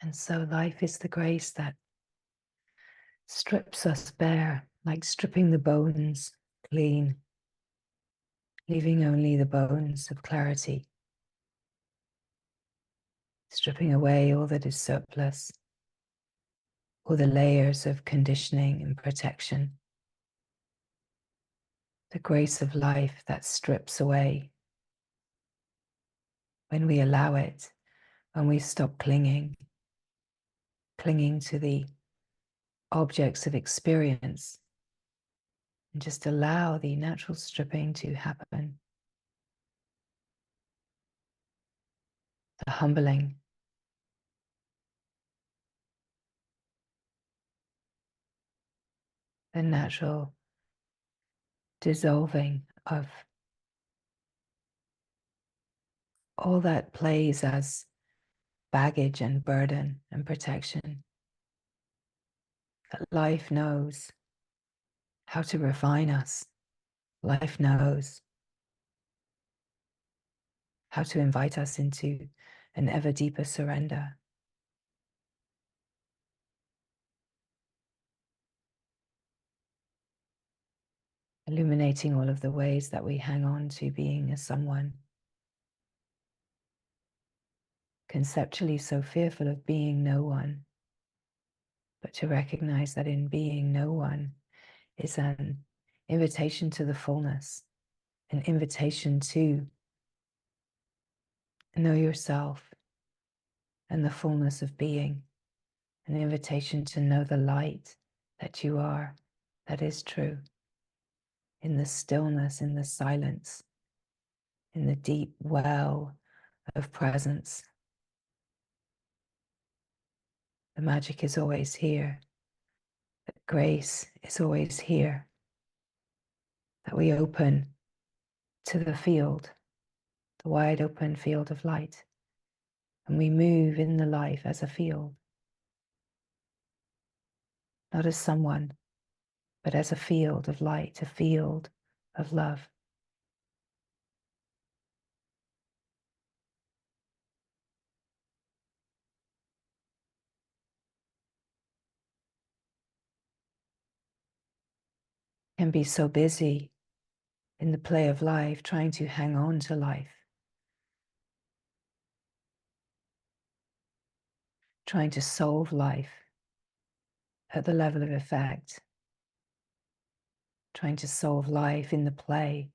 And so life is the grace that strips us bare, like stripping the bones clean, leaving only the bones of clarity, stripping away all that is surplus, all the layers of conditioning and protection. The grace of life that strips away when we allow it, when we stop clinging to the objects of experience, and just allow the natural stripping to happen. The humbling, the natural dissolving of all that plays as baggage and burden and protection. That life knows how to refine us. Life knows how to invite us into an ever deeper surrender. Illuminating all of the ways that we hang on to being a someone. Conceptually so fearful of being no one, but to recognize that in being no one is an invitation to the fullness, an invitation to know yourself and the fullness of being, an invitation to know the light that you are, that is true, in the stillness, in the silence, in the deep well of presence. The magic is always here. The grace is always here. That we open to the field, the wide open field of light, and we move in the life as a field, not as someone, but as a field of light, a field of love. Can be so busy in the play of life, trying to hang on to life, trying to solve life at the level of effect, trying to solve life in the play.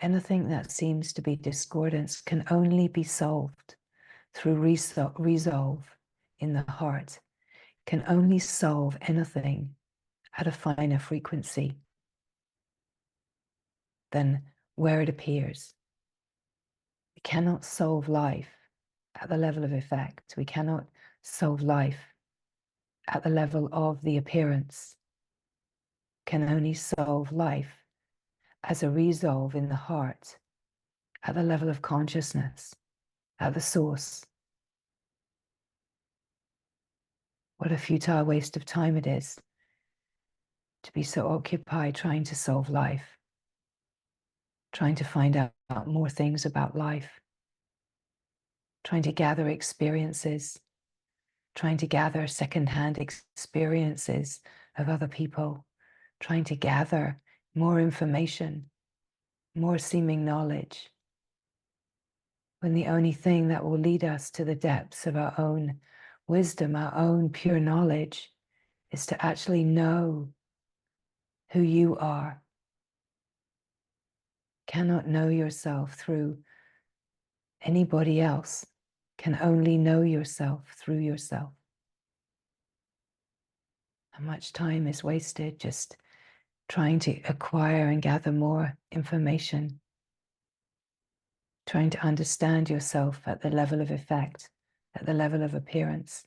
Anything that seems to be discordance can only be solved through resolve in the heart, can only solve anything at a finer frequency than where it appears. We cannot solve life at the level of effect. We cannot solve life at the level of the appearance. Can only solve life as a resolve in the heart, at the level of consciousness, at the source. What a futile waste of time it is to be so occupied trying to solve life, trying to find out more things about life, trying to gather experiences, trying to gather secondhand experiences of other people, trying to gather more information, more seeming knowledge, when the only thing that will lead us to the depths of our own wisdom, our own pure knowledge, is to actually know who you are. Cannot know yourself through anybody else, can only know yourself through yourself. How much time is wasted just trying to acquire and gather more information, trying to understand yourself at the level of effect, at the level of appearance,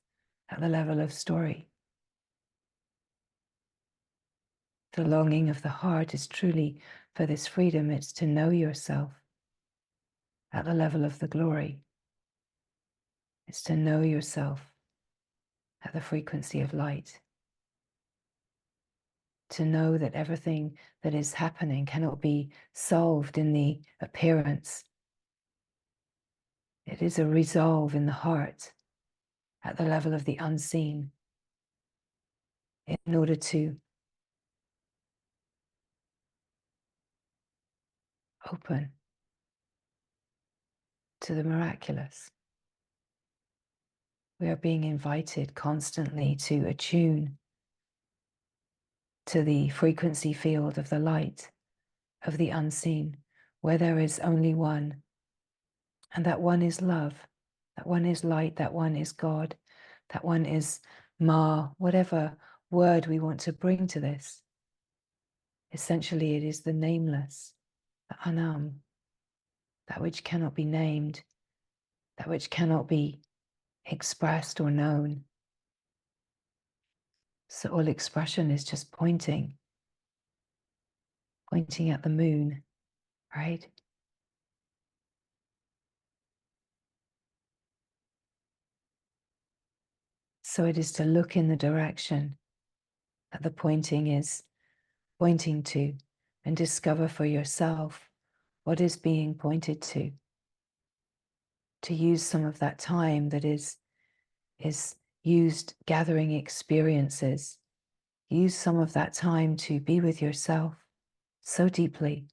at the level of story. The longing of the heart is truly for this freedom. It's to know yourself at the level of the glory. It's to know yourself at the frequency of light. To know that everything that is happening cannot be solved in the appearance. It is a resolve in the heart at the level of the unseen in order to open to the miraculous. We are being invited constantly to attune to the frequency field of the light, of the unseen, where there is only one. And that one is love, that one is light, that one is God, that one is Ma, whatever word we want to bring to this. Essentially, it is the nameless, the Anam, that which cannot be named, that which cannot be expressed or known. So all expression is just pointing at the moon, right? So it is to look in the direction that the pointing is pointing to and discover for yourself what is being pointed to use some of that time that is used gathering experiences. Use some of that time to be with yourself so deeply.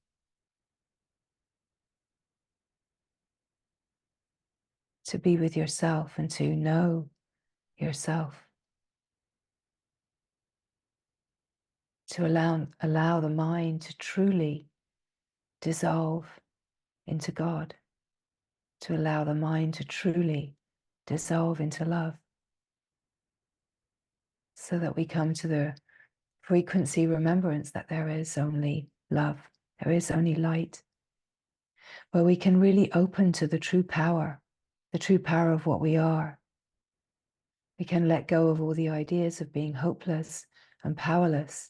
To be with yourself and to know yourself. To allow the mind to truly dissolve into God. To allow the mind to truly dissolve into love. So that we come to the frequency remembrance that there is only love, there is only light, where we can really open to the true power of what we are. We can let go of all the ideas of being hopeless and powerless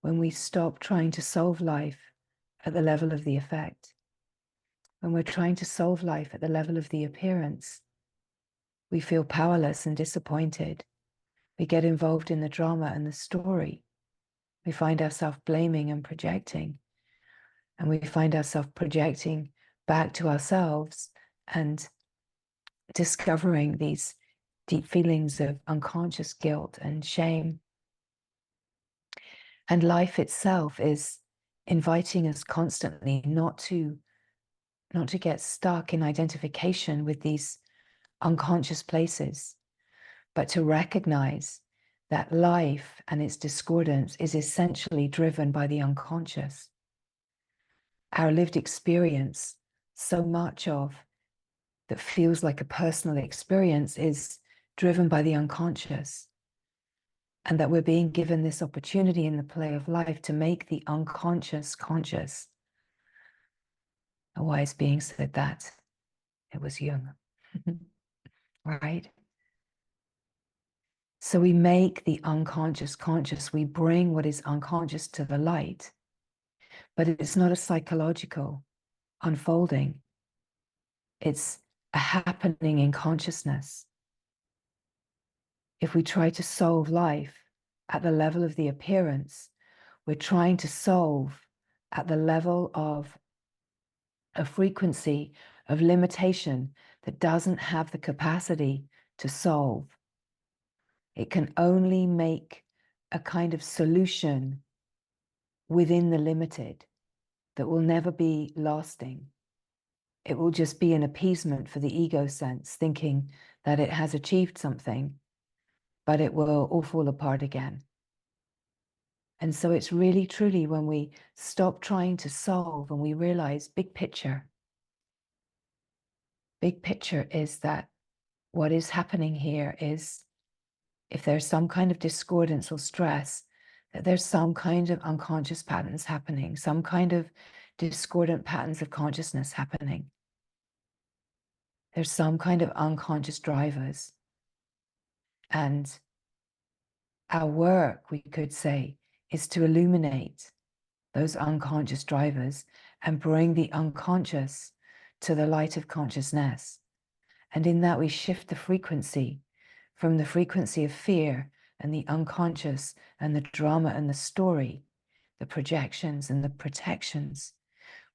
when we stop trying to solve life at the level of the effect. When we're trying to solve life at the level of the appearance, we feel powerless and disappointed. We get involved in the drama and the story. We find ourselves blaming and projecting. And we find ourselves projecting back to ourselves and discovering these deep feelings of unconscious guilt and shame. And life itself is inviting us constantly not to get stuck in identification with these unconscious places, but to recognize that life and its discordance is essentially driven by the unconscious. Our lived experience, so much of that feels like a personal experience, is driven by the unconscious. And that we're being given this opportunity in the play of life to make the unconscious conscious. A wise being said that. It was Jung. Right? So we make the unconscious conscious. We bring what is unconscious to the light. But it's not a psychological unfolding. It's a happening in consciousness. If we try to solve life at the level of the appearance, we're trying to solve at the level of a frequency of limitation that doesn't have the capacity to solve. It can only make a kind of solution within the limited that will never be lasting. It will just be an appeasement for the ego sense, thinking that it has achieved something, but it will all fall apart again. And so it's really, truly when we stop trying to solve and we realize big picture. Big picture is that what is happening here is, if there's some kind of discordance or stress, that there's some kind of unconscious patterns happening, some kind of discordant patterns of consciousness happening. There's some kind of unconscious drivers. And our work, we could say, is to illuminate those unconscious drivers and bring the unconscious to the light of consciousness. And in that, we shift the frequency from the frequency of fear and the unconscious and the drama and the story, the projections and the protections.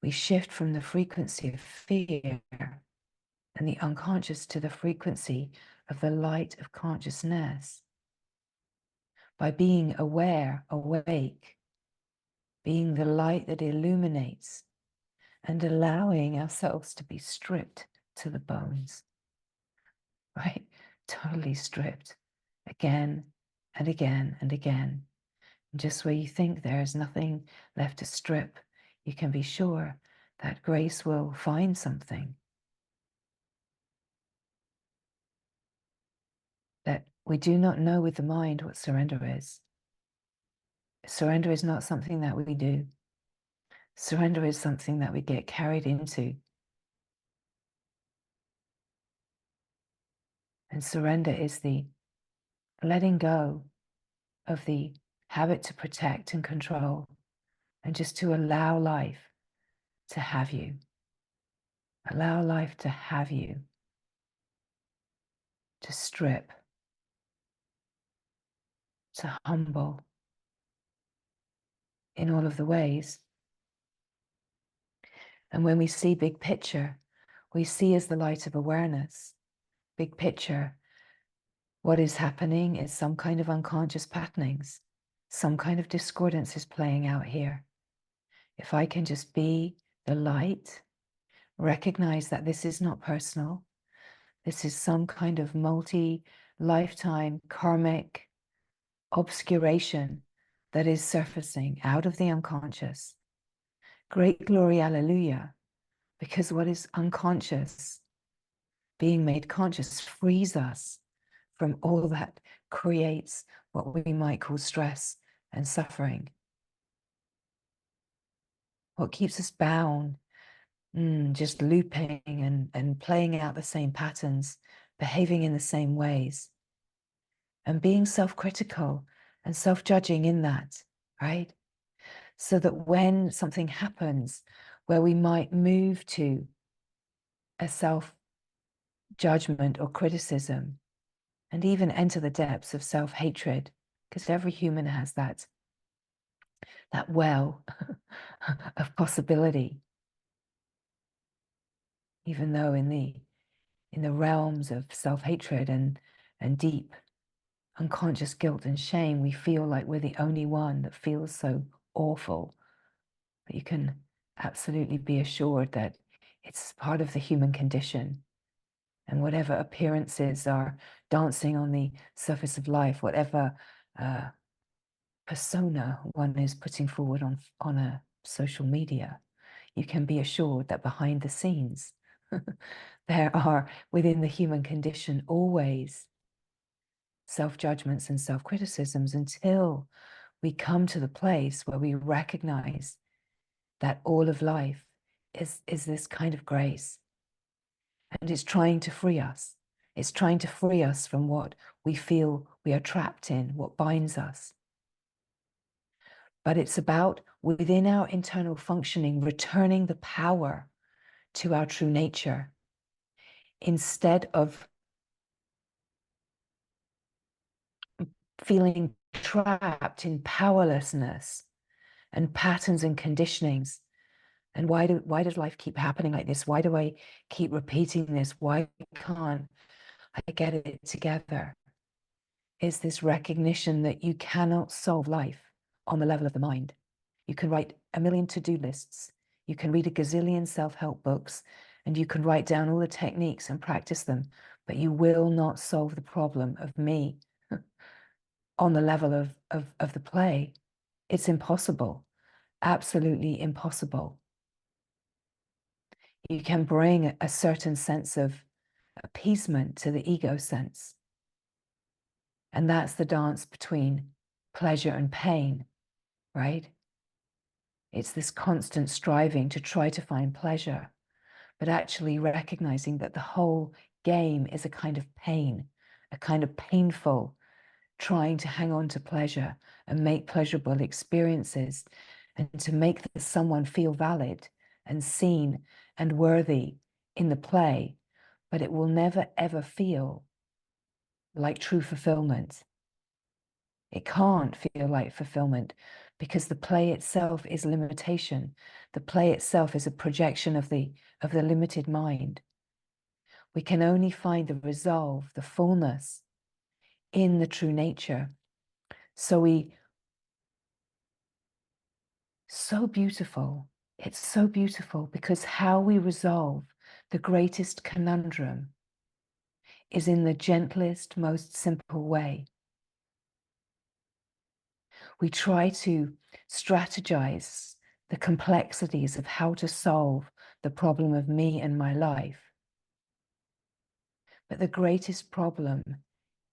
We shift from the frequency of fear and the unconscious to the frequency of the light of consciousness. By being aware, awake, being the light that illuminates, and allowing ourselves to be stripped to the bones, right? Totally stripped again and again and again. And just where you think there is nothing left to strip, you can be sure that grace will find something that we do not know with the mind what surrender is. Surrender is not something that we do. Surrender is something that we get carried into. And surrender is the letting go of the habit to protect and control, and just to allow life to have you. Allow life to have you. To strip. To humble. In all of the ways. And when we see big picture, we see as the light of awareness. Big picture. What is happening is some kind of unconscious patternings. Some kind of discordance is playing out here. If I can just be the light, recognize that this is not personal. This is some kind of multi-lifetime karmic obscuration that is surfacing out of the unconscious. Great glory, hallelujah, because what is unconscious, being made conscious, frees us from all that creates what we might call stress and suffering. What keeps us bound, just looping and playing out the same patterns, behaving in the same ways, and being self-critical and self-judging in that, right? So that when something happens where we might move to a self-judgment or criticism, and even enter the depths of self-hatred, because every human has that well of possibility, even though in the realms of self-hatred and deep unconscious guilt and shame, we feel like we're the only one that feels so awful. But you can absolutely be assured that it's part of the human condition. And whatever appearances are dancing on the surface of life, whatever persona one is putting forward on a social media, you can be assured that behind the scenes, there are, within the human condition, always self-judgments and self-criticisms, until we come to the place where we recognize that all of life is this kind of grace, and it's trying to free us. It's trying to free us from what we feel we are trapped in, what binds us. But it's about, within our internal functioning, returning the power to our true nature, instead of feeling trapped in powerlessness and patterns and conditionings. And why does life keep happening like this? Why do I keep repeating this? Why can't I get it together? Is this recognition that you cannot solve life on the level of the mind. You can write a million to-do lists. You can read a gazillion self-help books, and you can write down all the techniques and practice them, but you will not solve the problem of me on the level of the play. It's impossible, absolutely impossible. You can bring a certain sense of appeasement to the ego sense. And that's the dance between pleasure and pain, right? It's this constant striving to try to find pleasure, but actually recognizing that the whole game is a kind of pain, a kind of painful trying to hang on to pleasure and make pleasurable experiences, and to make someone feel valid and seen and worthy in the play, but it will never ever feel like true fulfillment. It can't feel like fulfillment, because the play itself is limitation. The play itself is a projection of the limited mind. We can only find the resolve, the fullness in the true nature. So so beautiful. It's so beautiful because how we resolve the greatest conundrum is in the gentlest, most simple way. We try to strategize the complexities of how to solve the problem of me and my life. But the greatest problem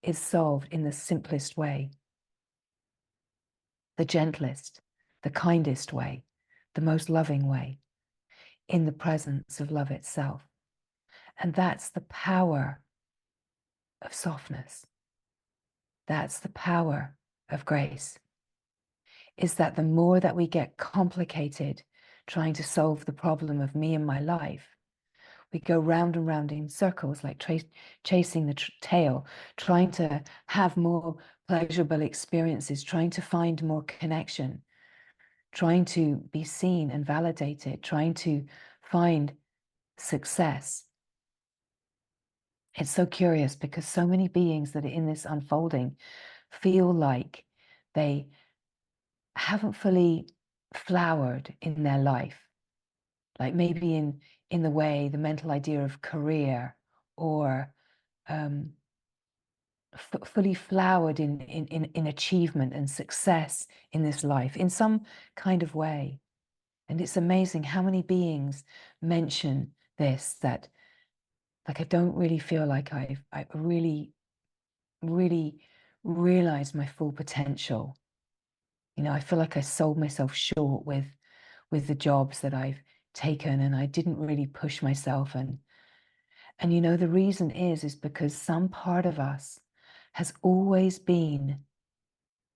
is solved in the simplest way, the gentlest, the kindest way, the most loving way, in the presence of love itself. And that's the power of softness. That's the power of grace, is that the more that we get complicated trying to solve the problem of me and my life, we go round and round in circles, like chasing the tail, trying to have more pleasurable experiences, trying to find more connection, trying to be seen and validated, trying to find success. It's so curious because so many beings that are in this unfolding feel like they haven't fully flowered in their life, like maybe in the way, the mental idea of career, or fully flowered in achievement and success in this life in some kind of way. And it's amazing how many beings mention this, that like I don't really feel like I really realized my full potential. You know, I feel like I sold myself short with the jobs that I've taken, and I didn't really push myself. And you know, the reason is because some part of us has always been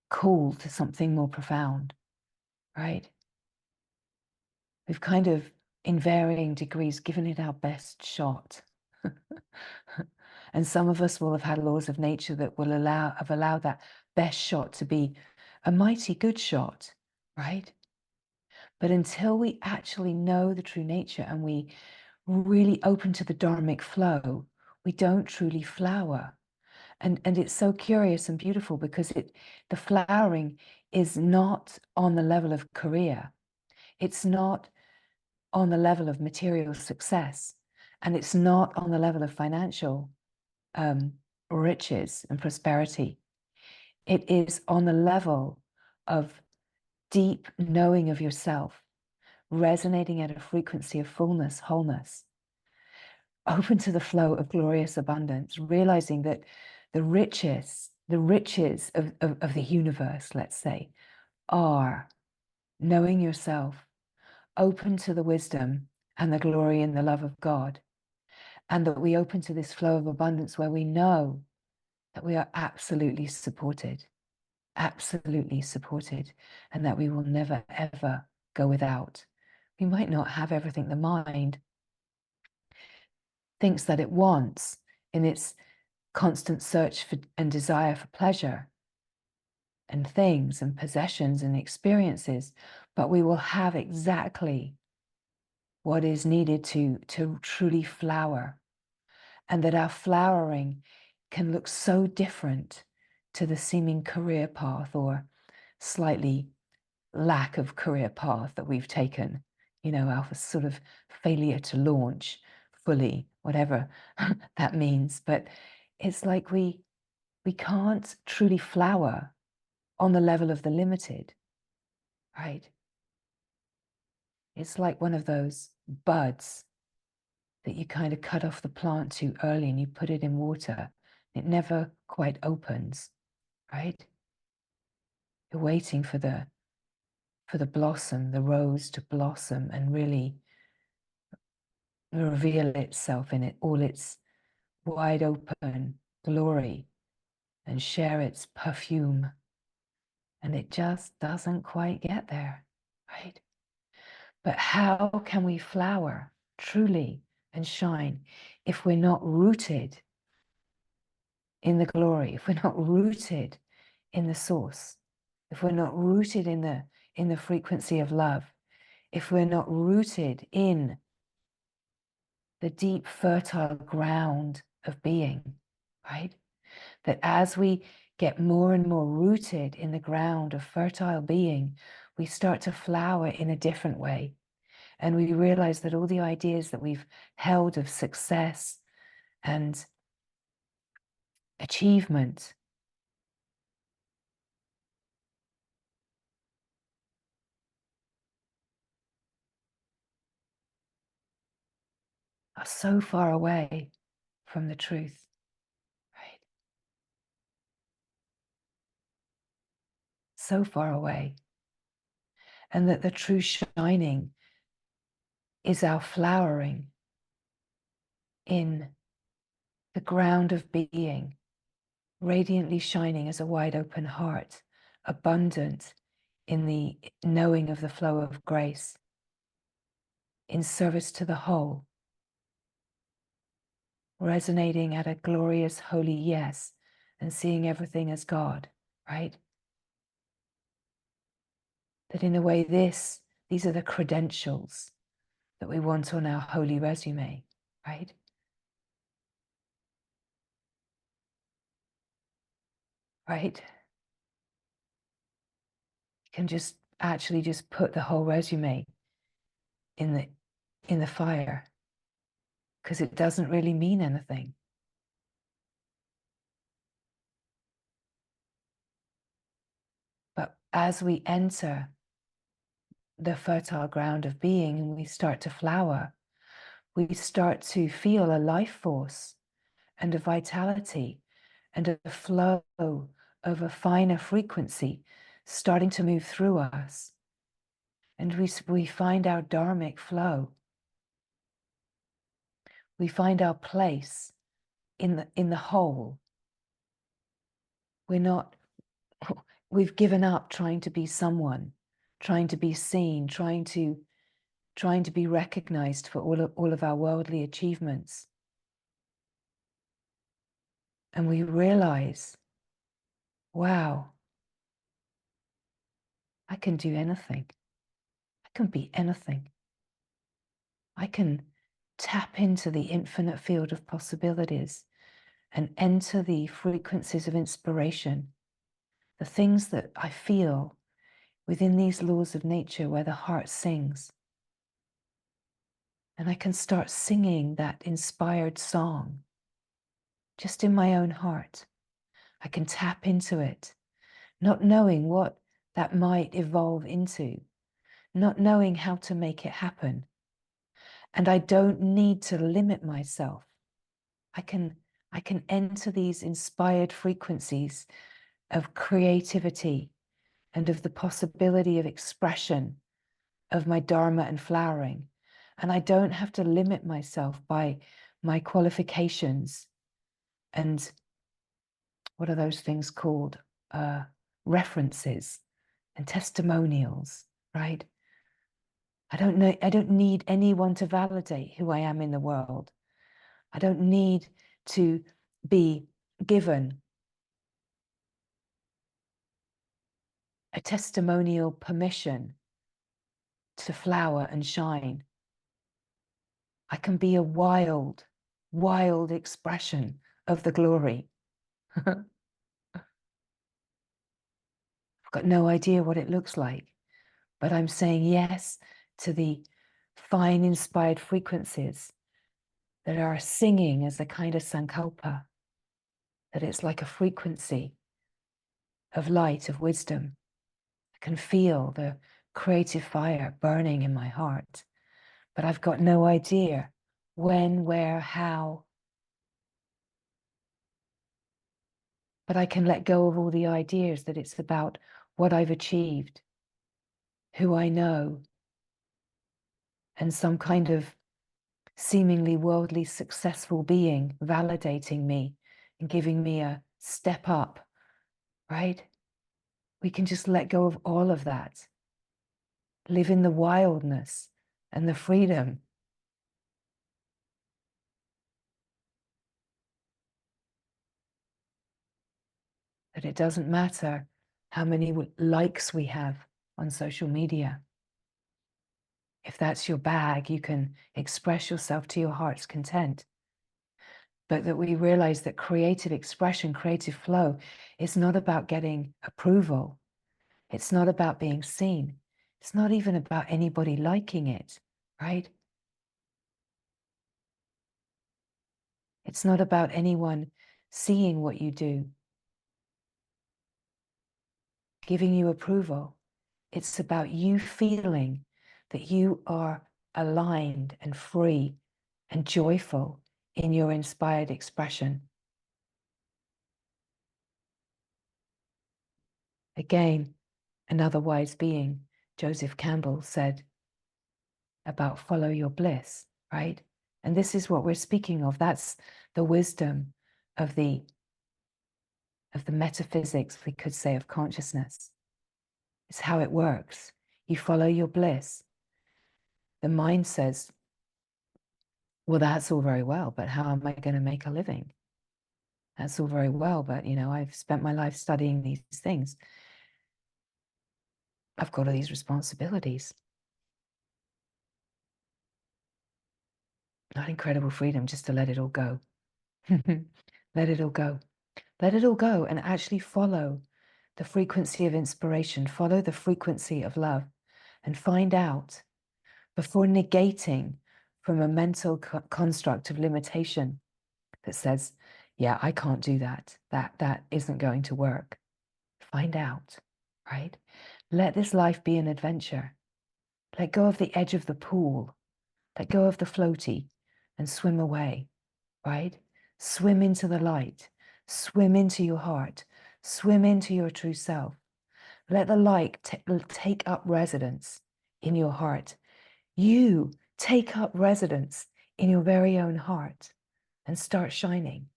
called to something more profound, right? We've kind of, in varying degrees, given it our best shot. And some of us will have had laws of nature that will have allowed that best shot to be a mighty good shot, right? But until we actually know the true nature and we really open to the dharmic flow, we don't truly flower. And it's so curious and beautiful because the flowering is not on the level of career. It's not on the level of material success. And it's not on the level of financial riches and prosperity. It is on the level of deep knowing of yourself, resonating at a frequency of fullness, wholeness, open to the flow of glorious abundance, realizing that the riches of the universe, let's say, are knowing yourself, open to the wisdom and the glory and the love of God, and that we open to this flow of abundance where we know that we are absolutely supported, and that we will never, ever go without. We might not have everything the mind thinks that it wants in its constant search for and desire for pleasure and things and possessions and experiences, but we will have exactly what is needed to truly flower. And that our flowering can look so different to the seeming career path or slightly lack of career path that we've taken, you know, our sort of failure to launch fully, whatever that means. But it's like we can't truly flower on the level of the limited, right? It's like one of those buds that you kind of cut off the plant too early and you put it in water. It never quite opens, right? You're waiting for the blossom, the rose to blossom and really reveal itself in all its wide open glory and share its perfume. And it just doesn't quite get there, right? But how can we flower truly and shine if we're not rooted in the glory, if we're not rooted in the source, if we're not rooted in the frequency of love, if we're not rooted in the deep, fertile ground of being, right? That as we get more and more rooted in the ground of fertile being, we start to flower in a different way. And we realize that all the ideas that we've held of success and achievement are so far away from the truth, right? So far away. And that the true shining is our flowering in the ground of being, radiantly shining as a wide open heart, abundant in the knowing of the flow of grace, in service to the whole, resonating at a glorious holy yes, and seeing everything as God, right? That in a way, these are the credentials that we want on our holy resume, right? Right? You can just actually just put the whole resume in the fire, because it doesn't really mean anything. But as we enter the fertile ground of being and we start to flower, we start to feel a life force and a vitality and a flow of a finer frequency starting to move through us. And we find our dharmic flow. We find our place in the whole. We've given up trying to be someone, trying to be seen, trying to be recognized for all of our worldly achievements. And we realize, wow, I can do anything. I can be anything. I can tap into the infinite field of possibilities and enter the frequencies of inspiration, the things that I feel within these laws of nature where the heart sings. And I can start singing that inspired song just in my own heart. I can tap into it, not knowing what that might evolve into, not knowing how to make it happen. And I don't need to limit myself. I can enter these inspired frequencies of creativity and of the possibility of expression of my dharma and flowering. And I don't have to limit myself by my qualifications and what are those things called? References and testimonials, right? I don't need anyone to validate who I am in the world. I don't need to be given a testimonial permission to flower and shine. I can be a wild, wild expression of the glory. I've got no idea what it looks like, but I'm saying yes to the fine inspired frequencies that are singing as a kind of sankalpa, that it's like a frequency of light, of wisdom. I can feel the creative fire burning in my heart, but I've got no idea when, where, how. But I can let go of all the ideas that it's about what I've achieved, who I know, and some kind of seemingly worldly successful being validating me and giving me a step up, right? We can just let go of all of that, live in the wildness and the freedom. That it doesn't matter how many likes we have on social media. If that's your bag, you can express yourself to your heart's content. But that we realize that creative expression, creative flow is not about getting approval. It's not about being seen. It's not even about anybody liking it, right? It's not about anyone seeing what you do, giving you approval. It's about you feeling that you are aligned and free and joyful in your inspired expression. Again, another wise being, Joseph Campbell, said about follow your bliss, right? And this is what we're speaking of. That's the wisdom of the metaphysics, we could say, of consciousness. It's how it works. You follow your bliss. The mind says, well, that's all very well, but how am I going to make a living? That's all very well, but, you know, I've spent my life studying these things. I've got all these responsibilities. Not incredible freedom just to let it all go. Let it all go. Let it all go and actually follow the frequency of inspiration, follow the frequency of love, and find out before negating from a mental construct of limitation that says, yeah, I can't do that. That isn't going to work. Find out, right? Let this life be an adventure. Let go of the edge of the pool. Let go of the floaty and swim away, right? Swim into the light. Swim into your heart. Swim into your true self. Let the light take up residence in your heart. You take up residence in your very own heart and start shining.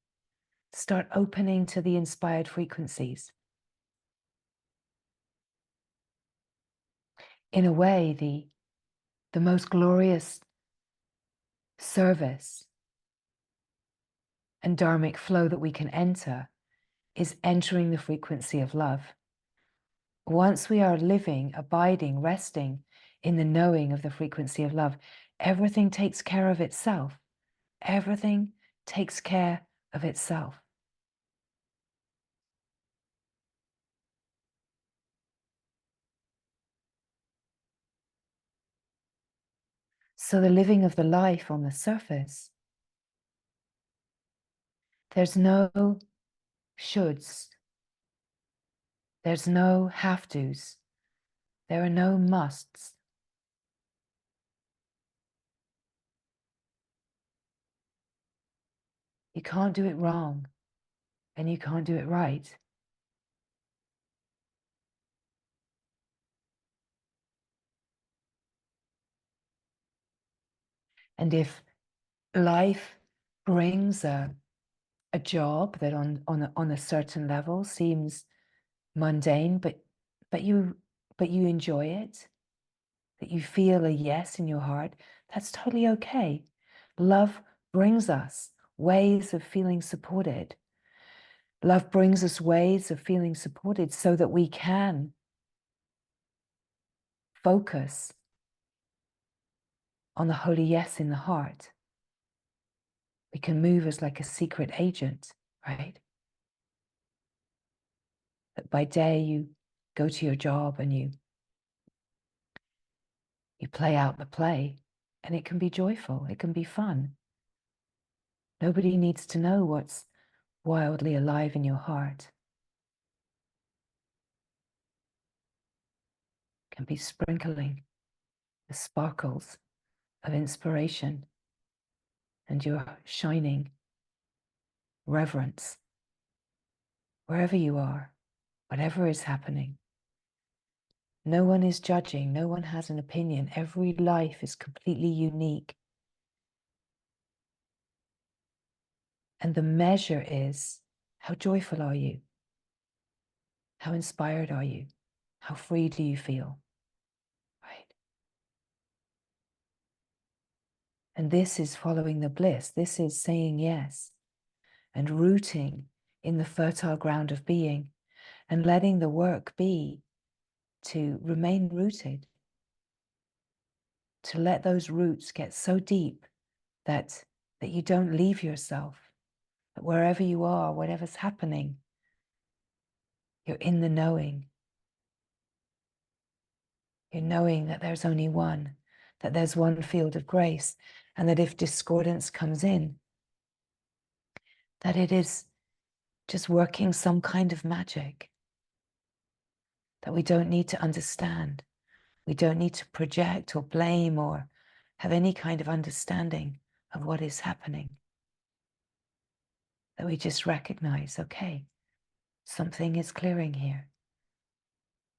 Start opening to the inspired frequencies. In a way, the most glorious service and dharmic flow that we can enter is entering the frequency of love. Once we are living, abiding, resting in the knowing of the frequency of love, everything takes care of itself. Everything takes care of itself. So the living of the life on the surface, there's no shoulds. There's no have-tos. There are no musts. You can't do it wrong, and you can't do it right. And if life brings a job that on a certain level seems mundane, but you enjoy it, that you feel a yes in your heart, that's totally okay. Love brings us ways of feeling supported. Love brings us ways of feeling supported so that we can focus on the holy yes in the heart. We can move as like a secret agent, right? That by day you go to your job and you play out the play, and it can be joyful, it can be fun. Nobody needs to know what's wildly alive in your heart. It can be sprinkling the sparkles of inspiration and your shining reverence wherever you are, whatever is happening. No one is judging, no one has an opinion. Every life is completely unique. And the measure is, how joyful are you? How inspired are you? How free do you feel? Right? And this is following the bliss. This is saying yes and rooting in the fertile ground of being and letting the work be to remain rooted. to let those roots get so deep that you don't leave yourself, that wherever you are, whatever's happening, you're in the knowing. You're knowing that there's only one, that there's one field of grace, and that if discordance comes in, that it is just working some kind of magic that we don't need to understand. We don't need to project or blame or have any kind of understanding of what is happening. That we just recognize, okay, something is clearing here.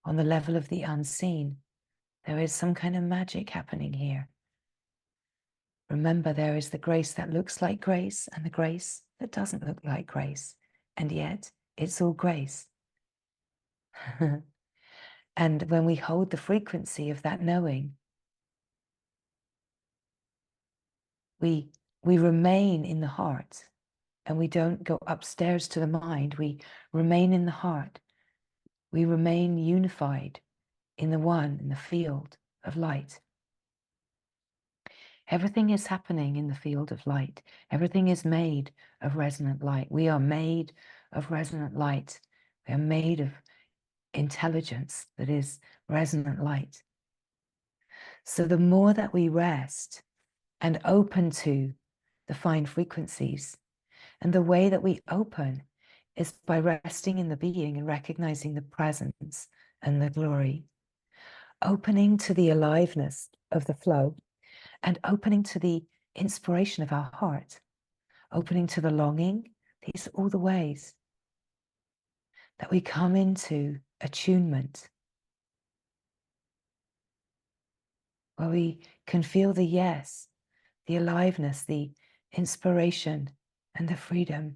On the level of the unseen, there is some kind of magic happening here. Remember, there is the grace that looks like grace and the grace that doesn't look like grace. And yet, it's all grace. And when we hold the frequency of that knowing, we remain in the heart, and we don't go upstairs to the mind. We remain in the heart. We remain unified in the one, in the field of light. Everything is happening in the field of light. Everything is made of resonant light. We are made of resonant light. We are made of intelligence that is resonant light. So the more that we rest and open to the fine frequencies, and the way that we open is by resting in the being and recognizing the presence and the glory, opening to the aliveness of the flow, and opening to the inspiration of our heart, opening to the longing. These are all the ways that we come into attunement, where we can feel the yes, the aliveness, the inspiration, and the freedom.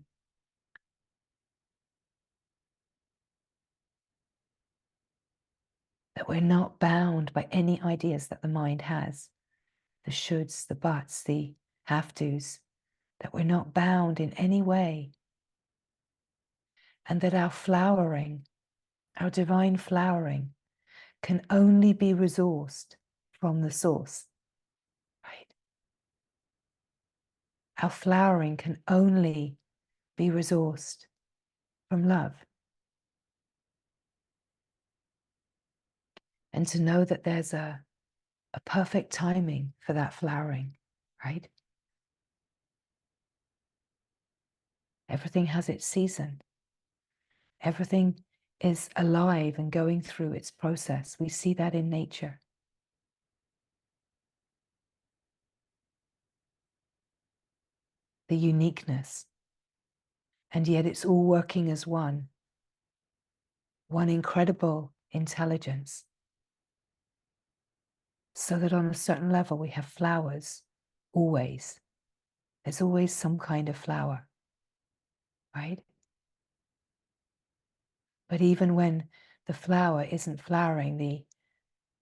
That we're not bound by any ideas that the mind has, the shoulds, the buts, the have-tos, that we're not bound in any way, and that our flowering, our divine flowering, can only be resourced from the source, right? Our flowering can only be resourced from love. And to know that there's a perfect timing for that flowering, right? Everything has its season. Everything is alive and going through its process. We see that in nature. The uniqueness. And yet it's all working as one incredible intelligence. So that on a certain level, we have flowers always. There's always some kind of flower, right? But even when the flower isn't flowering,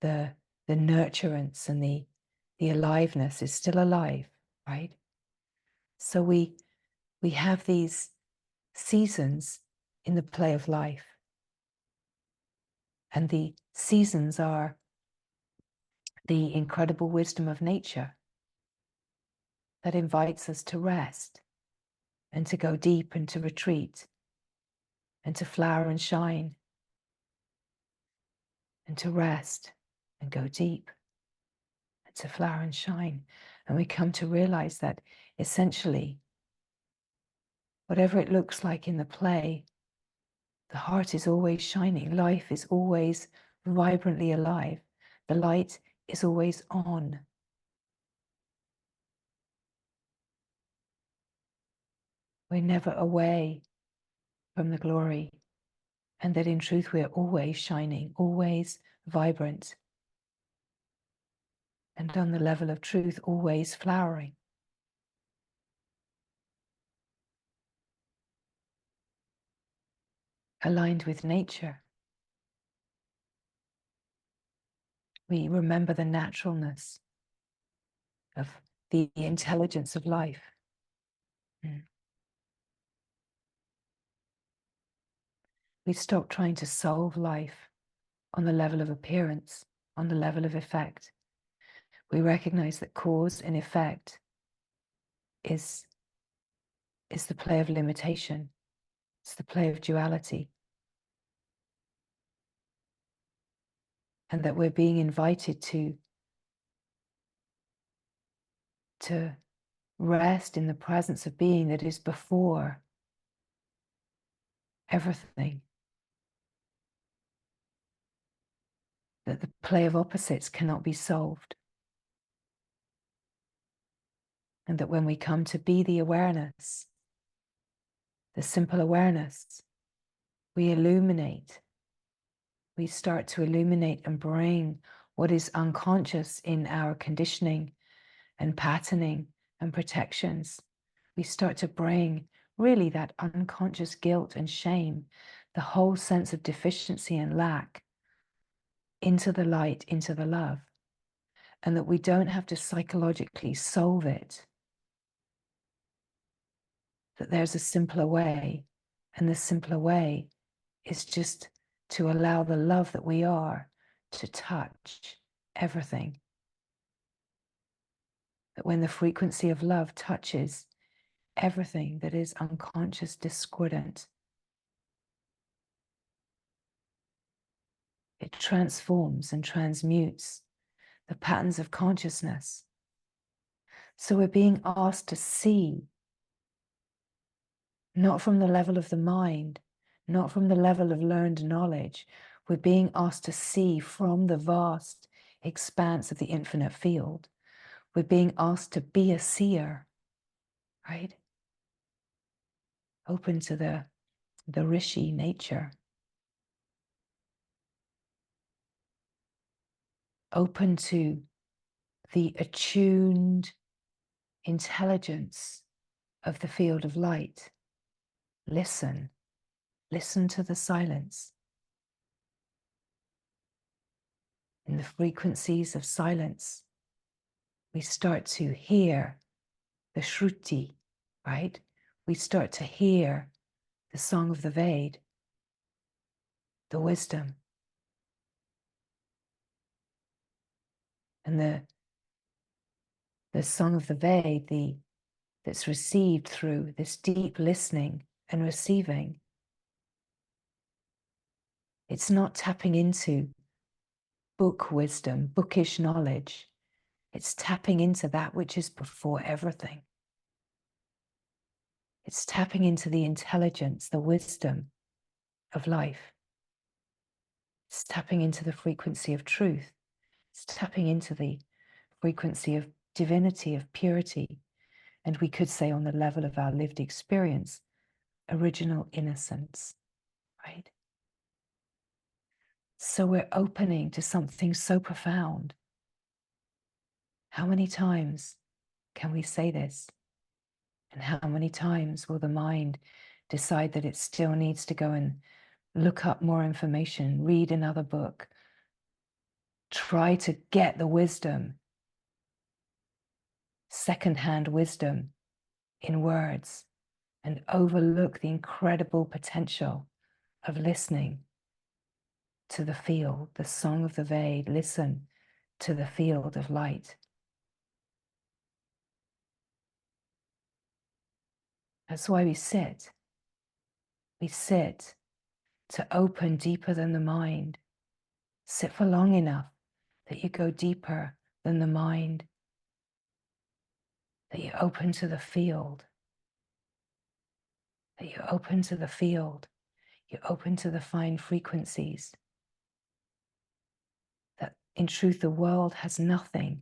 the nurturance and the aliveness is still alive, right? So we have these seasons in the play of life. And the seasons are the incredible wisdom of nature that invites us to rest and to go deep and to retreat and to flower and shine and to rest and go deep and to flower and shine. And we come to realize that essentially, whatever it looks like in the play, the heart is always shining. Life is always vibrantly alive. The light is always on. We're never away from the glory, and that in truth we're always shining, always vibrant, and on the level of truth, always flowering. Aligned with nature. We remember the naturalness of the intelligence of life. We stop trying to solve life on the level of appearance, on the level of effect. We recognize that cause and effect is the play of limitation. It's the play of duality. And that we're being invited to rest in the presence of being that is before everything. That the play of opposites cannot be solved. And that when we come to be the awareness, the simple awareness, we illuminate. We start to illuminate and bring what is unconscious in our conditioning and patterning and protections. We start to bring really that unconscious guilt and shame, the whole sense of deficiency and lack into the light, into the love. And that we don't have to psychologically solve it. That there's a simpler way, and the simpler way is just to allow the love that we are to touch everything. That when the frequency of love touches everything that is unconscious, discordant, it transforms and transmutes the patterns of consciousness. So we're being asked to see, not from the level of the mind, not from the level of learned knowledge. We're being asked to see from the vast expanse of the infinite field. We're being asked to be a seer, right? Open to the rishi nature. Open to the attuned intelligence of the field of light. Listen. Listen to the silence. In the frequencies of silence, we start to hear the Shruti, right? We start to hear the song of the Ved, the wisdom. And the song of the Ved, that's received through this deep listening and receiving, it's not tapping into book wisdom, bookish knowledge. It's tapping into that which is before everything. It's tapping into the intelligence, the wisdom of life. It's tapping into the frequency of truth. It's tapping into the frequency of divinity, of purity. And we could say on the level of our lived experience, original innocence, right? So we're opening to something so profound. How many times can we say this? And how many times will the mind decide that it still needs to go and look up more information, read another book, try to get the wisdom, secondhand wisdom in words, and overlook the incredible potential of listening to the field, the song of the Ved? Listen to the field of light. That's why we sit. We sit to open deeper than the mind. Sit for long enough that you go deeper than the mind, that you open to the field, that you open to the field, you open to the fine frequencies. That in truth, the world has nothing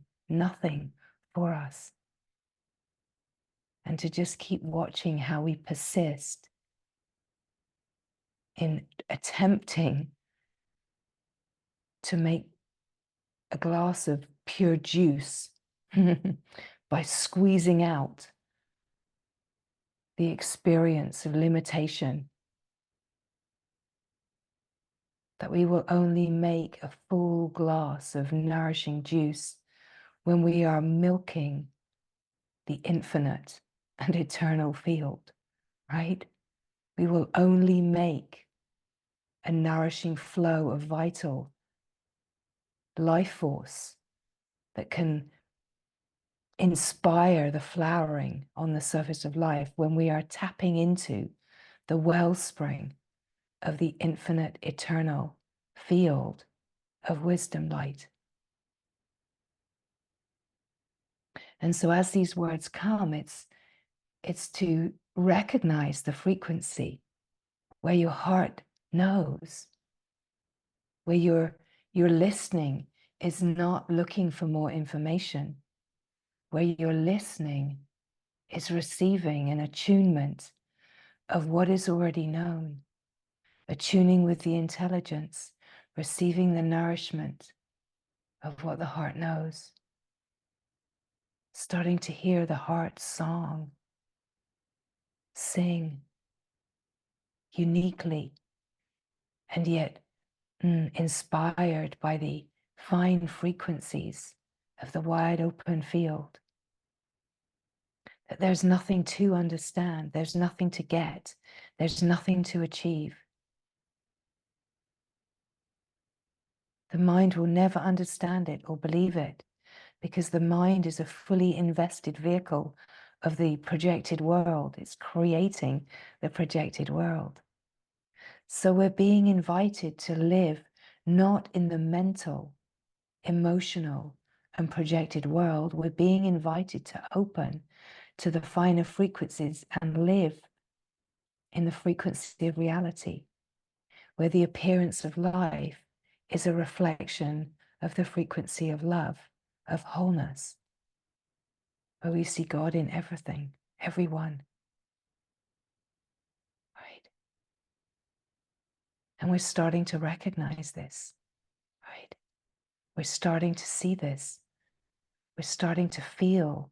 for us. And to just keep watching how we persist in attempting to make a glass of pure juice by squeezing out the experience of limitation, that we will only make a full glass of nourishing juice when we are milking the infinite and eternal field, right? We will only make a nourishing flow of vital life force that can inspire the flowering on the surface of life, when we are tapping into the wellspring of the infinite, eternal field of wisdom light. And so as these words come, it's to recognize the frequency where your heart knows, where your listening is not looking for more information, where your listening is receiving an attunement of what is already known, attuning with the intelligence, receiving the nourishment of what the heart knows, starting to hear the heart's song sing uniquely and yet inspired by the fine frequencies of the wide open field. That there's nothing to understand, there's nothing to get, there's nothing to achieve. The mind will never understand it or believe it, because the mind is a fully invested vehicle of the projected world. It's creating the projected world. So we're being invited to live not in the mental, emotional, and projected world. We're being invited to open to the finer frequencies and live in the frequency of reality, where the appearance of life is a reflection of the frequency of love, of wholeness, where we see God in everything, everyone, right? And we're starting to recognize this, right? We're starting to see this. We're starting to feel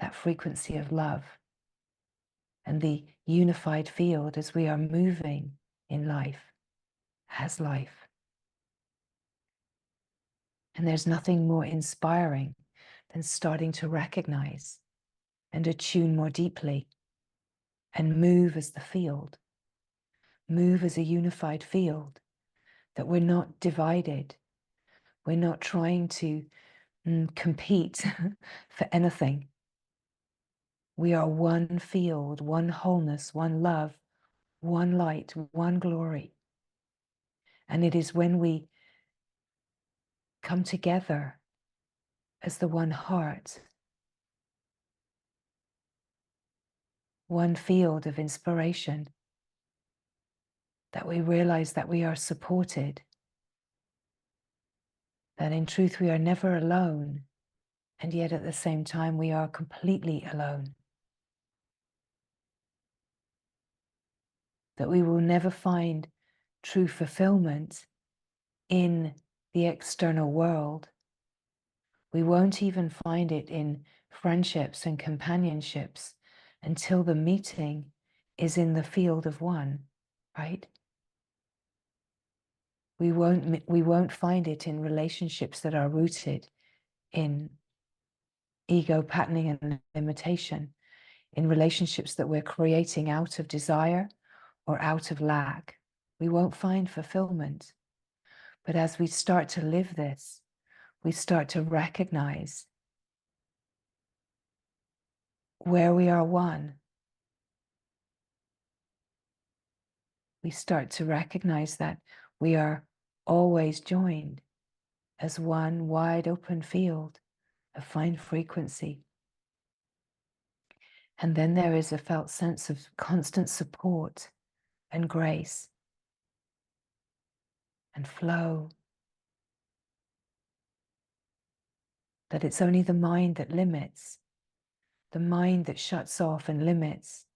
that frequency of love and the unified field as we are moving in life, as life. And there's nothing more inspiring than starting to recognize and attune more deeply and move as the field, move as a unified field, that we're not divided. We're not trying to compete for anything. We are one field, one wholeness, one love, one light, one glory. And it is when we come together as the one heart, one field of inspiration, that we realize that we are supported, that in truth we are never alone, and yet at the same time we are completely alone. That we will never find true fulfillment in the external world. We won't even find it in friendships and companionships until the meeting is in the field of one, right? We won't find it in relationships that are rooted in ego patterning and limitation, in relationships that we're creating out of desire or out of lack. We won't find fulfillment. But as we start to live this, we start to recognize where we are one. We start to recognize that we are always joined as one wide open field of fine frequency. And then there is a felt sense of constant support and grace and flow. That it's only the mind that limits, the mind that shuts off and limits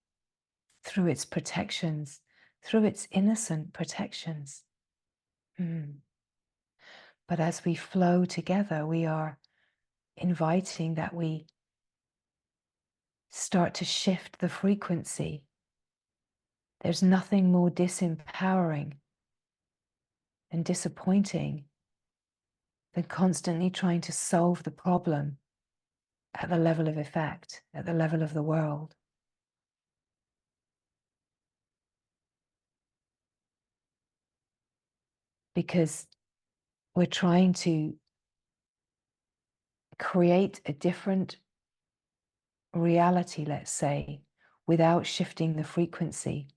through its protections, through its innocent protections. But as we flow together, we are inviting that we start to shift the frequency. There's nothing more disempowering and disappointing than constantly trying to solve the problem at the level of effect, at the level of the world. Because we're trying to create a different reality, let's say, without shifting the frequency.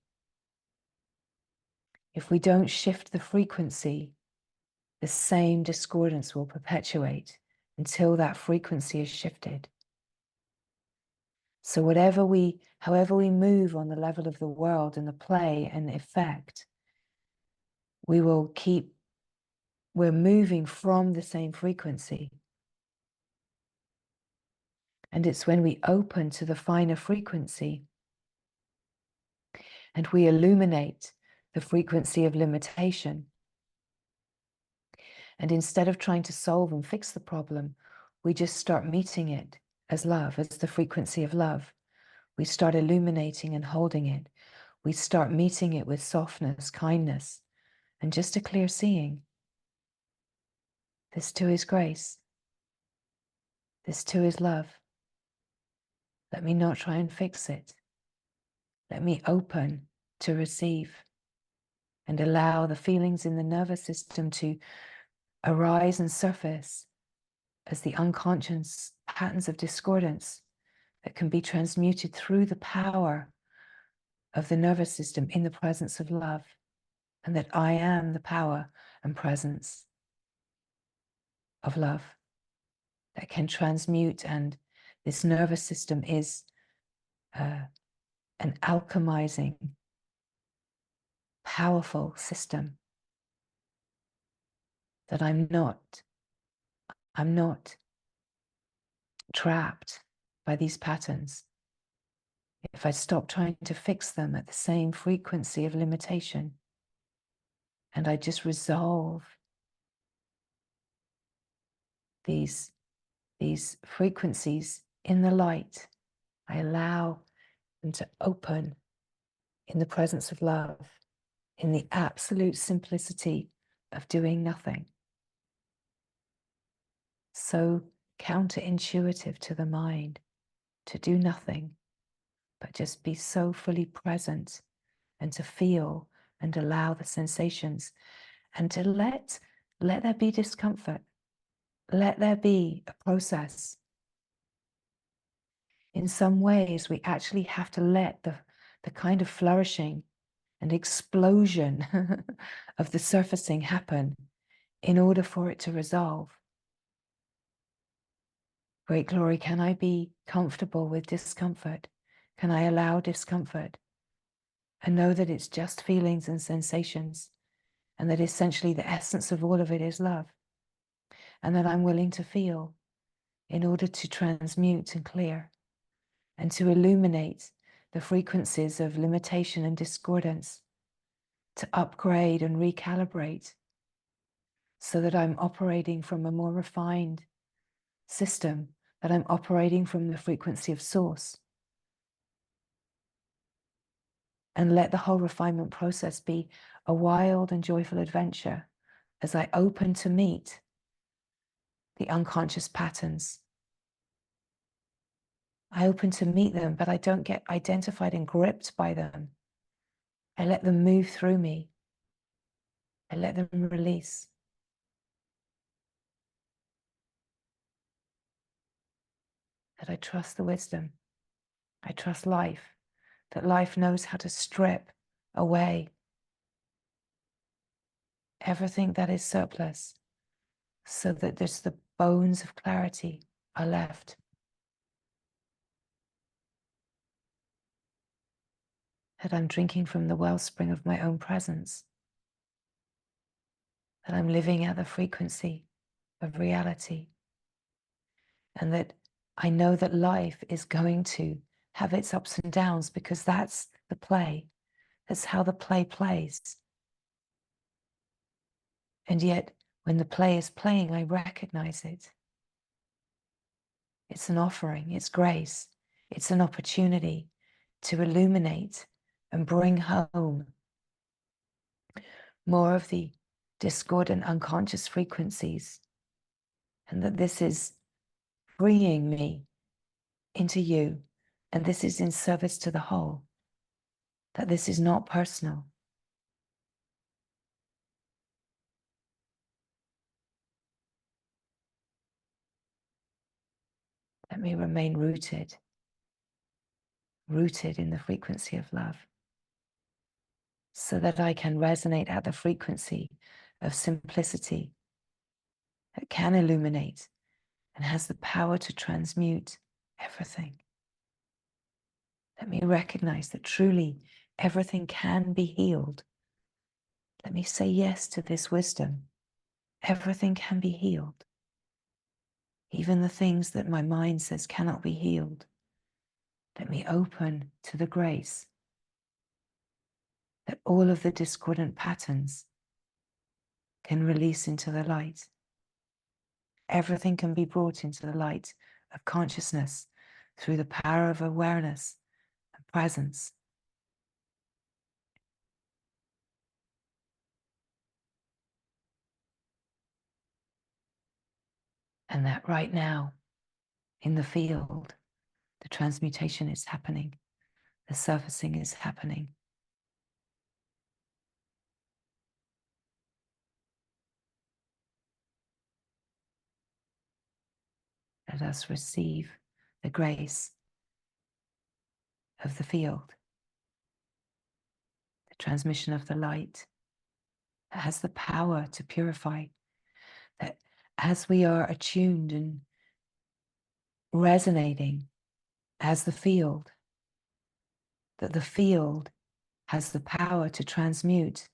If we don't shift the frequency, the same discordance will perpetuate until that frequency is shifted. So however we move on the level of the world and the play and the effect, we're moving from the same frequency. And it's when we open to the finer frequency and we illuminate the frequency of limitation. And instead of trying to solve and fix the problem, we just start meeting it as love, as the frequency of love. We start illuminating and holding it. We start meeting it with softness, kindness, and just a clear seeing. This too is grace. This too is love. Let me not try and fix it. Let me open to receive and allow the feelings in the nervous system to arise and surface as the unconscious patterns of discordance that can be transmuted through the power of the nervous system in the presence of love, and that I am the power and presence of love that can transmute. And this nervous system is an alchemizing, powerful system, that I'm not trapped by these patterns. If I stop trying to fix them at the same frequency of limitation, and I just resolve these frequencies in the light, I allow them to open in the presence of love, in the absolute simplicity of doing nothing. So counterintuitive to the mind to do nothing, but just be so fully present and to feel and allow the sensations, and to let there be discomfort. Let there be a process. In some ways, we actually have to let the kind of flourishing and explosion of the surfacing happen in order for it to resolve. Great glory, can I be comfortable with discomfort? Can I allow discomfort and know that it's just feelings and sensations, and that essentially the essence of all of it is love, and that I'm willing to feel in order to transmute and clear and to illuminate the frequencies of limitation and discordance, to upgrade and recalibrate so that I'm operating from a more refined system, that I'm operating from the frequency of source. And let the whole refinement process be a wild and joyful adventure as I open to meet the unconscious patterns. I open to meet them, but I don't get identified and gripped by them. I let them move through me. I let them release. That I trust the wisdom. I trust life, that life knows how to strip away everything that is surplus so that just the bones of clarity are left. That I'm drinking from the wellspring of my own presence. That I'm living at the frequency of reality. And that I know that life is going to have its ups and downs, because that's the play. That's how the play plays. And yet, when the play is playing, I recognize it. It's an offering, it's grace, it's an opportunity to illuminate and bring home more of the discordant unconscious frequencies, and that this is freeing me into you, and this is in service to the whole, that this is not personal. Let me remain rooted rooted in the frequency of love, so that I can resonate at the frequency of simplicity that can illuminate and has the power to transmute everything. Let me recognize that truly everything can be healed. Let me say yes to this wisdom. Everything can be healed. Even the things that my mind says cannot be healed. Let me open to the grace that all of the discordant patterns can release into the light. Everything can be brought into the light of consciousness through the power of awareness and presence. And that right now, in the field, the transmutation is happening, the surfacing is happening. Let us receive the grace of the field, the transmission of the light that has the power to purify, that as we are attuned and resonating as the field, that the field has the power to transmute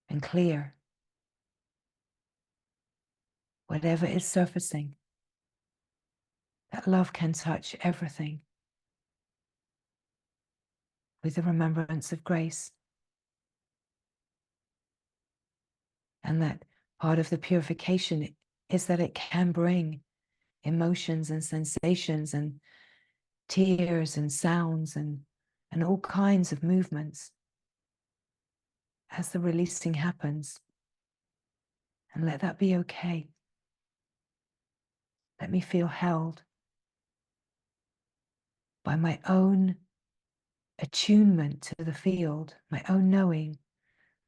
and clear whatever is surfacing, that love can touch everything with the remembrance of grace. And that part of the purification is that it can bring emotions and sensations and tears and sounds and all kinds of movements as the releasing happens. And let that be okay. Let me feel held by my own attunement to the field, my own knowing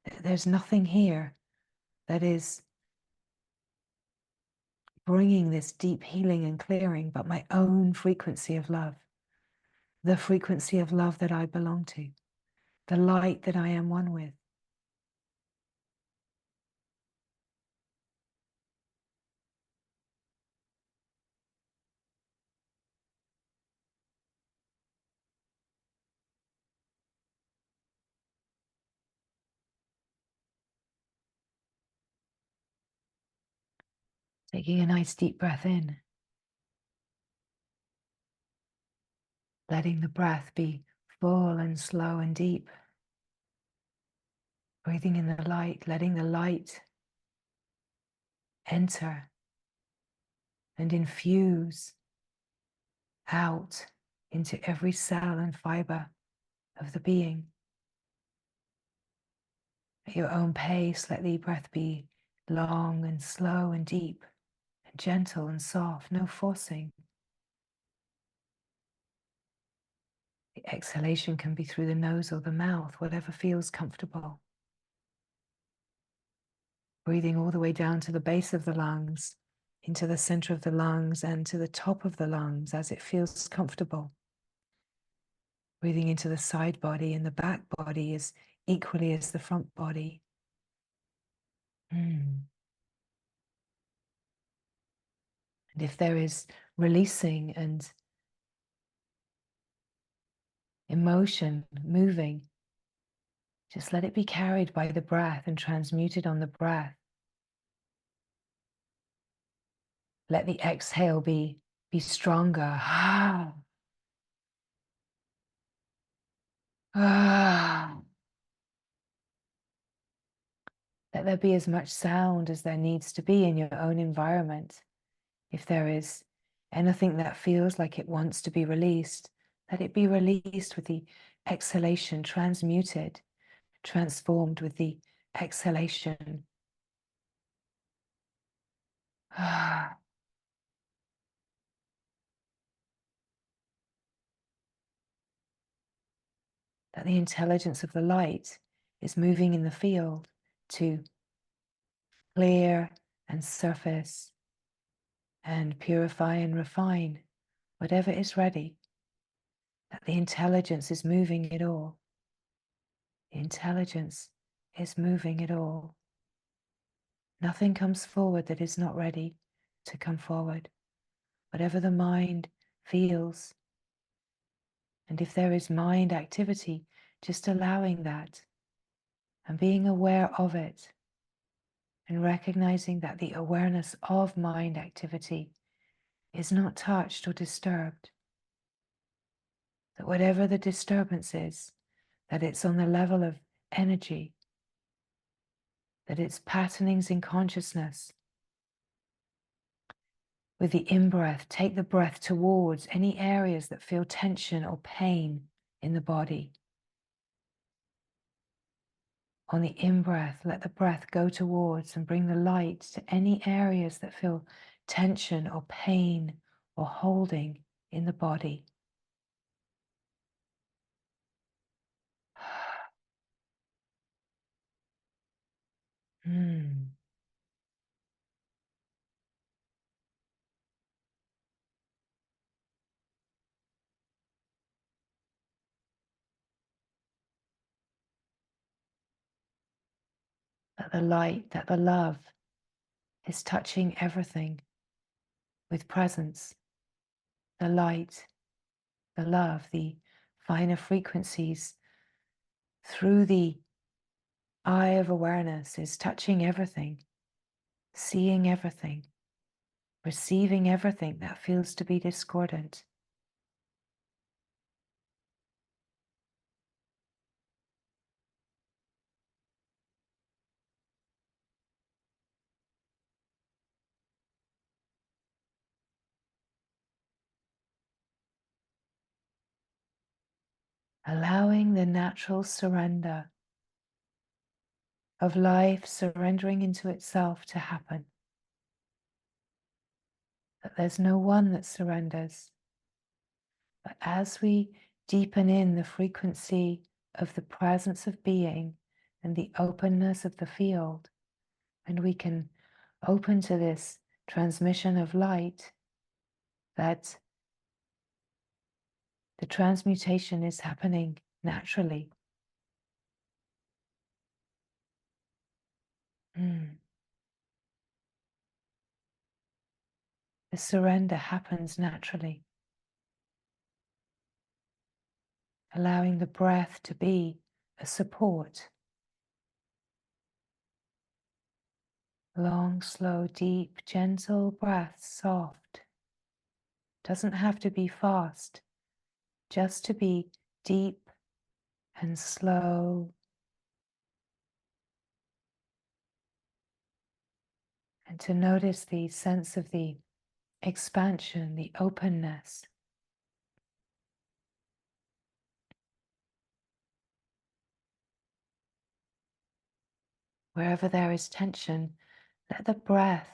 that there's nothing here that is bringing this deep healing and clearing, but my own frequency of love, the frequency of love that I belong to, the light that I am one with. Taking a nice deep breath in, letting the breath be full and slow and deep. Breathing in the light, letting the light enter and infuse out into every cell and fiber of the being. At your own pace, let the breath be long and slow and deep and gentle and soft, no forcing. The exhalation can be through the nose or the mouth, whatever feels comfortable. Breathing all the way down to the base of the lungs, into the center of the lungs and to the top of the lungs as it feels comfortable. Breathing into the side body and the back body as equally as the front body. And if there is releasing and emotion moving, just let it be carried by the breath and transmuted on the breath. Let the exhale be stronger. Let there be as much sound as there needs to be in your own environment. If there is anything that feels like it wants to be released, let it be released with the exhalation, transmuted, transformed with the exhalation. That the intelligence of the light is moving in the field to clear and surface and purify and refine whatever is ready, that the intelligence is moving it all. The intelligence is moving it all. Nothing comes forward that is not ready to come forward. Whatever the mind feels. And if there is mind activity, just allowing that and being aware of it and recognizing that the awareness of mind activity is not touched or disturbed. That whatever the disturbance is, that it's on the level of energy, that it's patternings in consciousness. With the in-breath, take the breath towards any areas that feel tension or pain in the body. On the in-breath, let the breath go towards and bring the light to any areas that feel tension or pain or holding in the body. Mm. That the light, that the love is touching everything with presence. The light, the love, the finer frequencies through the eye of awareness is touching everything, seeing everything, receiving everything that feels to be discordant. Allowing the natural surrender of life surrendering into itself to happen. That there's no one that surrenders. But as we deepen in the frequency of the presence of being and the openness of the field, and we can open to this transmission of light, that the transmutation is happening naturally. The surrender happens naturally, allowing the breath to be a support. Long, slow, deep, gentle breath, soft. Doesn't have to be fast, just to be deep and slow. And to notice the sense of the expansion, the openness. Wherever there is tension, let the breath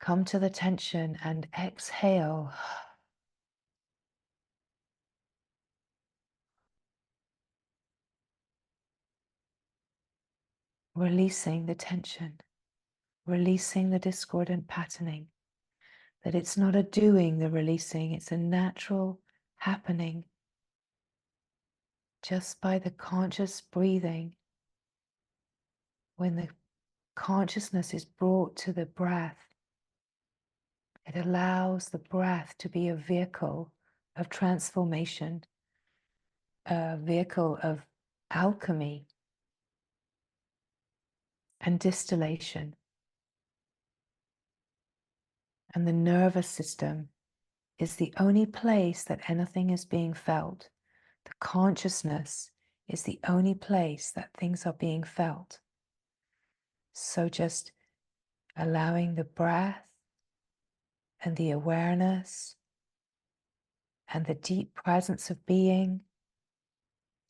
come to the tension and exhale. Releasing the tension, releasing the discordant patterning. That it's not a doing the releasing, it's a natural happening. Just by the conscious breathing, when the consciousness is brought to the breath, it allows the breath to be a vehicle of transformation, a vehicle of alchemy and distillation. And the nervous system is the only place that anything is being felt. The consciousness is the only place that things are being felt. So just allowing the breath and the awareness and the deep presence of being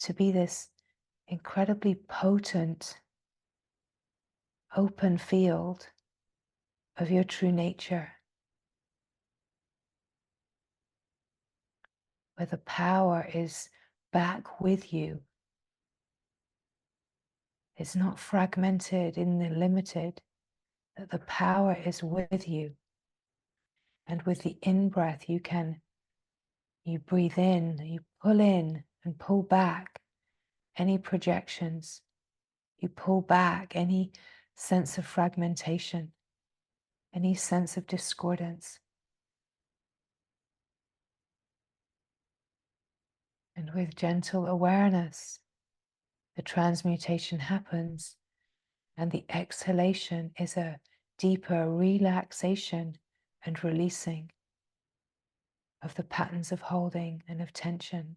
to be this incredibly potent, open field of your true nature, where the power is back with you. It's not fragmented in the limited, that the power is with you. And with the in-breath, you breathe in, you pull in and pull back any projections. You pull back any sense of fragmentation, any sense of discordance. And with gentle awareness, the transmutation happens, and the exhalation is a deeper relaxation and releasing of the patterns of holding and of tension.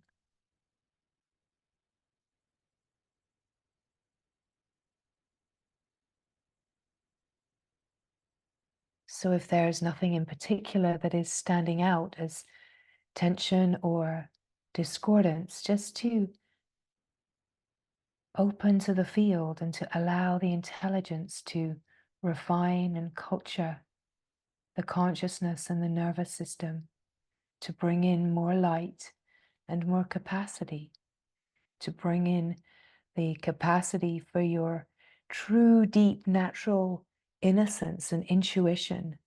So if there is nothing in particular that is standing out as tension or discordance, just to open to the field and to allow the intelligence to refine and culture the consciousness and the nervous system, to bring in more light and more capacity, to bring in the capacity for your true, deep, natural innocence and intuition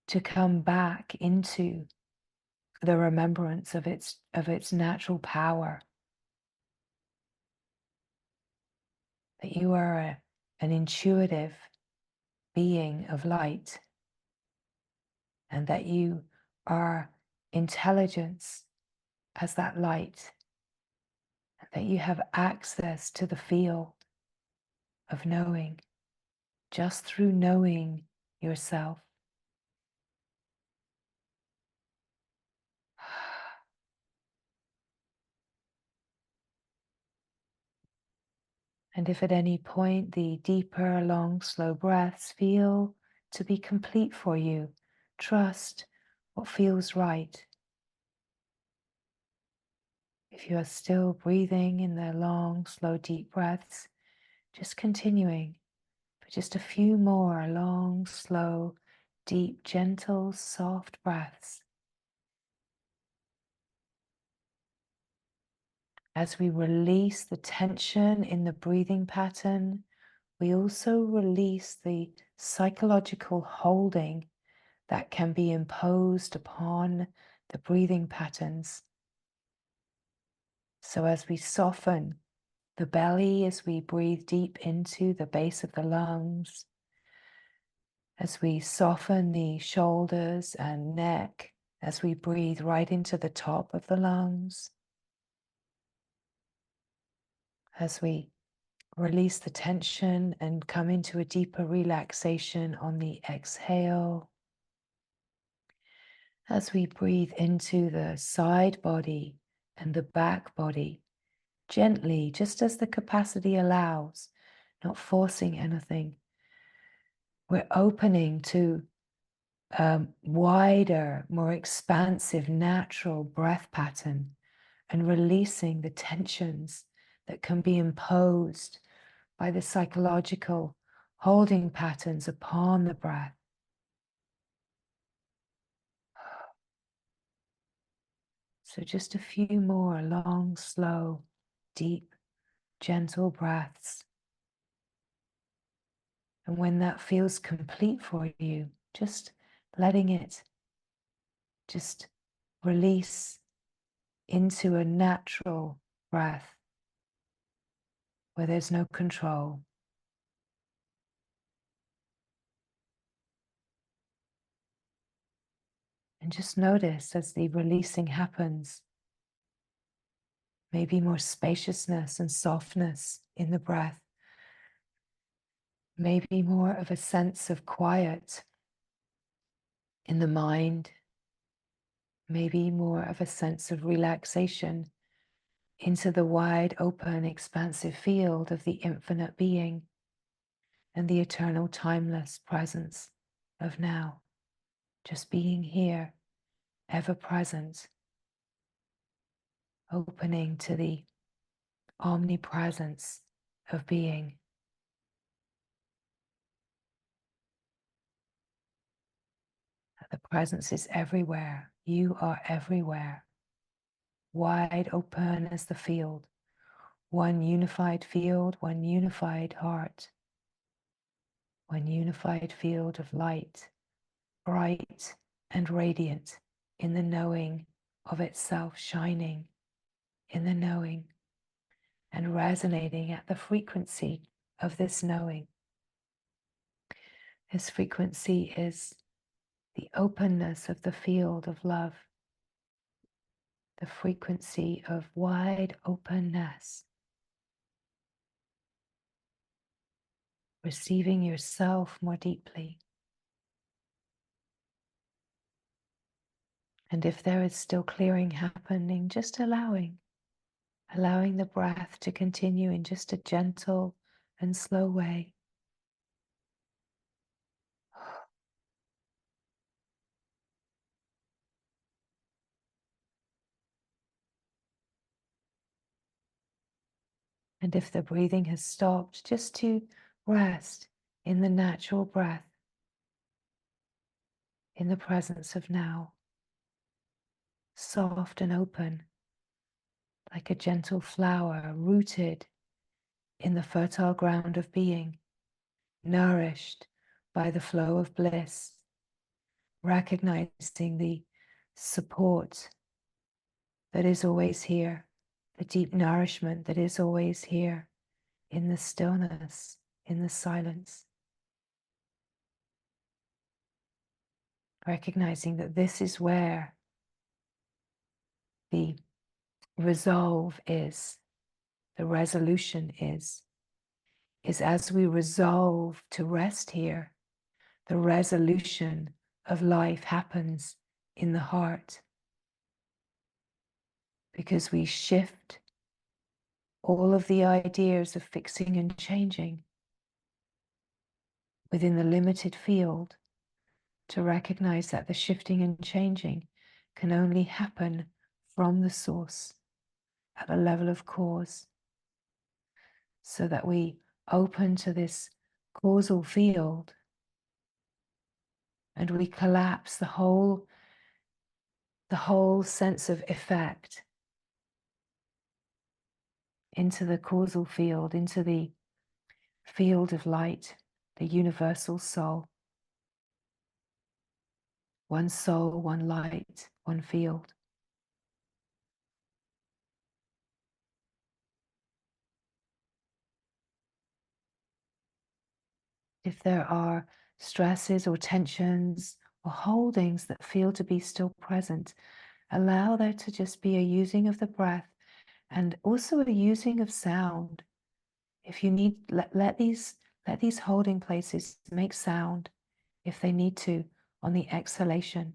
to come back into the remembrance of its natural power. That you are an intuitive being of light, and that you are intelligence as that light, and that you have access to the field of knowing just through knowing yourself. And if at any point the deeper, long, slow breaths feel to be complete for you, trust what feels right. If you are still breathing in the long, slow, deep breaths, just continuing for just a few more long, slow, deep, gentle, soft breaths. As we release the tension in the breathing pattern, we also release the psychological holding that can be imposed upon the breathing patterns. So as we soften the belly, as we breathe deep into the base of the lungs, as we soften the shoulders and neck, as we breathe right into the top of the lungs, as we release the tension and come into a deeper relaxation on the exhale, as we breathe into the side body and the back body, gently, just as the capacity allows, not forcing anything. We're opening to wider, more expansive, natural breath pattern and releasing the tensions that can be imposed by the psychological holding patterns upon the breath. So just a few more long, slow, deep, gentle breaths. And when that feels complete for you, just letting it just release into a natural breath where there's no control. And just notice as the releasing happens, maybe more spaciousness and softness in the breath, maybe more of a sense of quiet in the mind, maybe more of a sense of relaxation into the wide open, expansive field of the infinite being and the eternal, timeless presence of now, just being here, ever present, opening to the omnipresence of being. The presence is everywhere. You are everywhere. Wide open as the field. One unified field, one unified heart. One unified field of light, bright and radiant in the knowing of itself, shining in the knowing and resonating at the frequency of this knowing. This frequency is the openness of the field of love, the frequency of wide openness, receiving yourself more deeply. And if there is still clearing happening, just allowing the breath to continue in just a gentle and slow way. And if the breathing has stopped, just to rest in the natural breath, in the presence of now, soft and open, like a gentle flower rooted in the fertile ground of being, nourished by the flow of bliss, recognizing the support that is always here, the deep nourishment that is always here in the stillness, in the silence. Recognizing that this is where the resolve is, the resolution is as we resolve to rest here, the resolution of life happens in the heart, because we shift all of the ideas of fixing and changing within the limited field to recognize that the shifting and changing can only happen from the source at the level of cause, so that we open to this causal field and we collapse the whole sense of effect into the causal field, into the field of light, the universal soul. One soul, one light, one field. If there are stresses or tensions or holdings that feel to be still present, allow there to just be a using of the breath and also a using of sound. If you need, let these holding places make sound if they need to on the exhalation.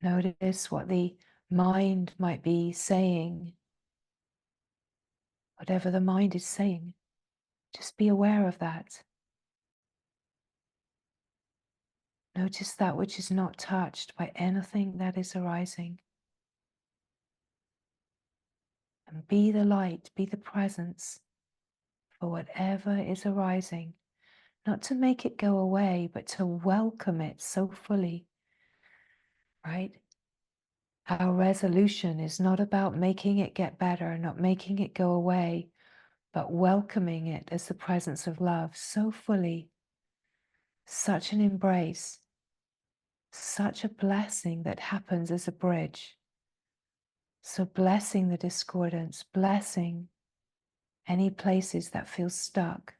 Notice what the mind might be saying. Whatever the mind is saying, just be aware of that. Notice that which is not touched by anything that is arising. And be the light, be the presence for whatever is arising. Not to make it go away, but to welcome it so fully, right? Our resolution is not about making it get better, not making it go away, but welcoming it as the presence of love so fully. Such an embrace, such a blessing that happens as a bridge. So blessing the discordance, blessing any places that feel stuck,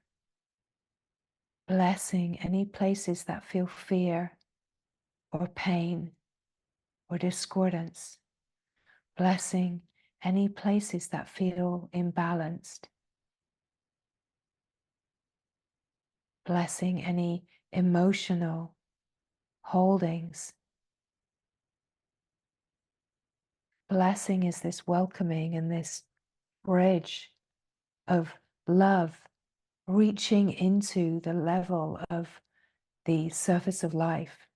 blessing any places that feel fear or pain or discordance, blessing any places that feel imbalanced, blessing any emotional holdings. Blessing is this welcoming and this bridge of love reaching into the level of the surface of life.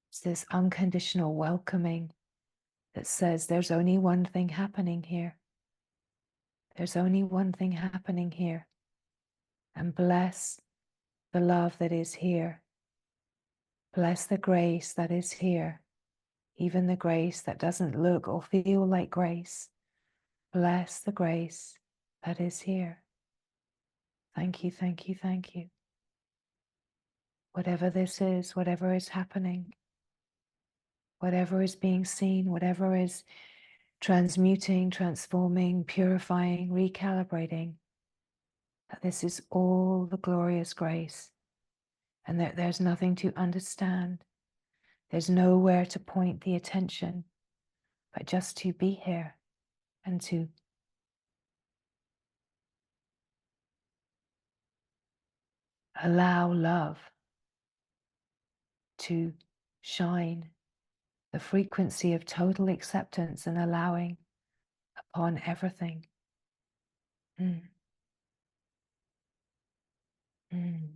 It's this unconditional welcoming that says there's only one thing happening here. There's only one thing happening here. And bless the love that is here. Bless the grace that is here, even the grace that doesn't look or feel like grace. Bless the grace that is here. Thank you, thank you, thank you. Whatever this is, whatever is happening, whatever is being seen, whatever is transmuting, transforming, purifying, recalibrating, that this is all the glorious grace and that there's nothing to understand. There's nowhere to point the attention, but just to be here and to allow love to shine, the frequency of total acceptance and allowing upon everything. Mm. Mm.